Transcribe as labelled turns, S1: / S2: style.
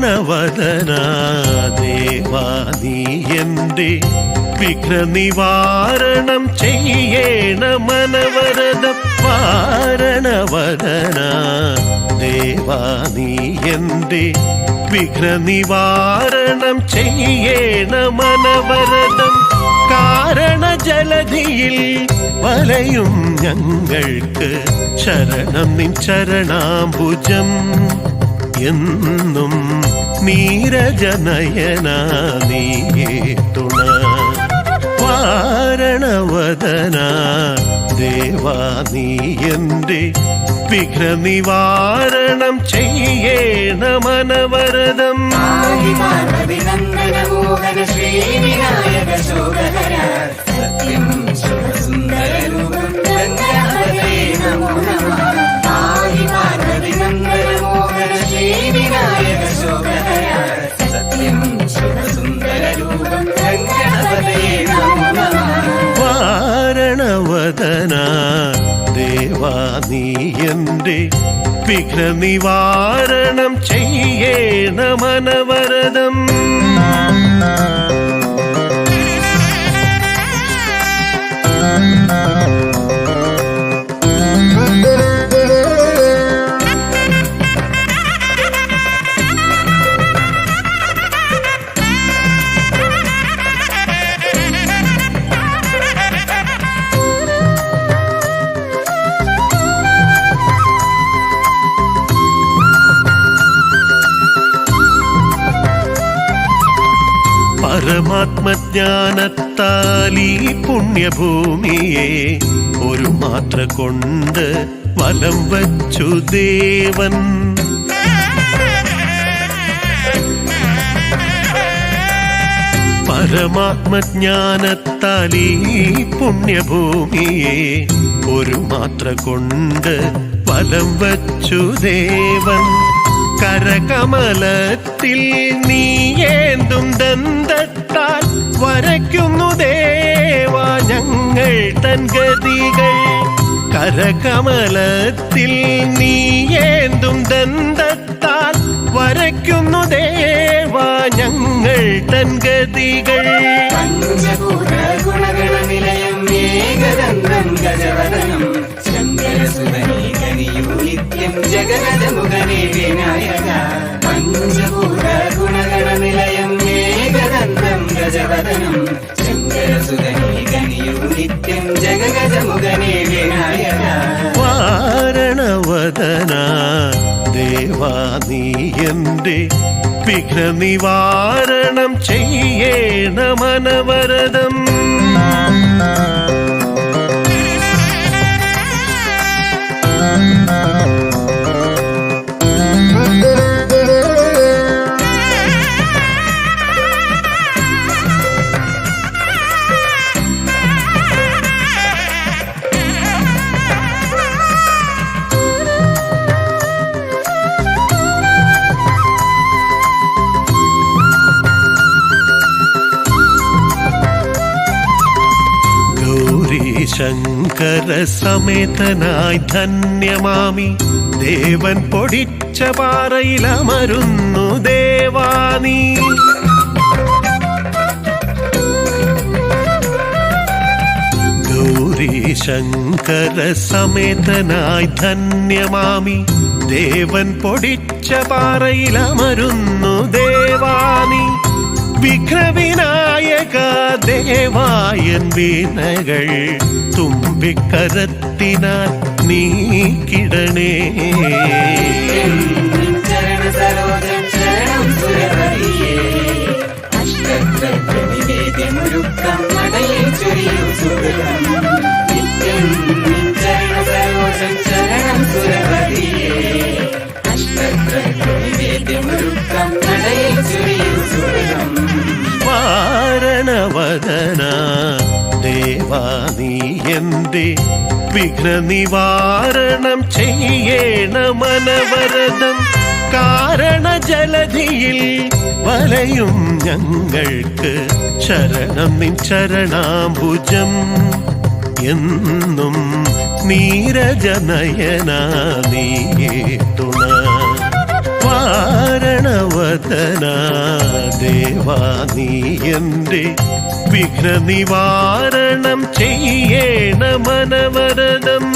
S1: വാരണവദന ദേവാ നീ എന്റെ വിഘ്നനിവാരണം ചെയ്യണമനവരതം വാരണവദന ദേവാ നീ എന്റെ വിഘ്നനിവാരണം ചെയ്യണമനവരതം കാരണജലധിയിൽ വലയും ഞങ്ങൾക്ക് ശരണം നിൻ ചരണാംബുജം എന്നും നീരജനയന നീയേ തുണ വാരണവദന ദേവാ നീ എന്റെ വിഘ്നനിവാരണം ചെയ്യണമനവരതം വാരണവദന ദേവാ നീ എന്റെ വിഘ്നനിവാരണം ചെയ്യണമനവരതം പരമാത്മജ്ഞാനത്താൽ ഈ പുണ്യഭൂമിയെ ഒരു മാത്ര കൊണ്ട് വലം വച്ചു ദേവൻ പരമാത്മജ്ഞാനത്താൽ ഈ പുണ്യഭൂമിയെ ഒരു മാത്ര കൊണ്ട് വലം വച്ചു ദേവൻ കരകമലത്തിൽ നീയേന്തും ദന്തത്താൽ വരയ്ക്കുന്നു ദേവാ ഞങ്ങൾ തൻ ഗതികൾ കരകമലത്തിൽ നീയേന്തും ദന്തത്താൽ വരയ്ക്കുന്നു ദേവാ ഞങ്ങൾ തൻ ഗതികൾ
S2: നിത്യം ജഗതമുഖനേ വിനായക പഞ്ചഭൂത ഗുണഗണനിലയം ഏകദന്തം ഗജവദനം ശങ്കരസുതനേ ഗണിയൂ നിത്യം ജഗതമുഖനേ വിനായക
S1: വാരണവദന ദേവാ നീ എന്റെ വിഘ്നനിവാരണം ചെയ്യണമനവരതം ശങ്കര സമേതനായി ധന്യമാമി ദേവൻ പൊടിച്ച പാറയിലമരുന്നു ദേവാനീ ഗൗരി ശങ്കര സമേതനായി ധന്യമാമി ദേവൻ പൊടിച്ച പാറയിലമരുന്നു ദേവാനീ വിഘ്നവിനായക ദേവായൻ വീണകൾ തുമ്പിക്കരത്തിനാൽ നീക്കിടണേ വാരണവദന ദേവാ നീ എന്റെ വിഘ്നനിവാരണം ചെയ്യണമനവരതം കാരണജലധിയിൽ വലയും ഞങ്ങൾക്ക് ശരണം നിൻ ചരണാംബുജം എന്നും നീരജനയന നീയേ തുണ വാരണവദന വദന ദേവാ നീ എൻ്റെ വിഘ്ന നിവാരണം ചെയ്യേണ മനവരദം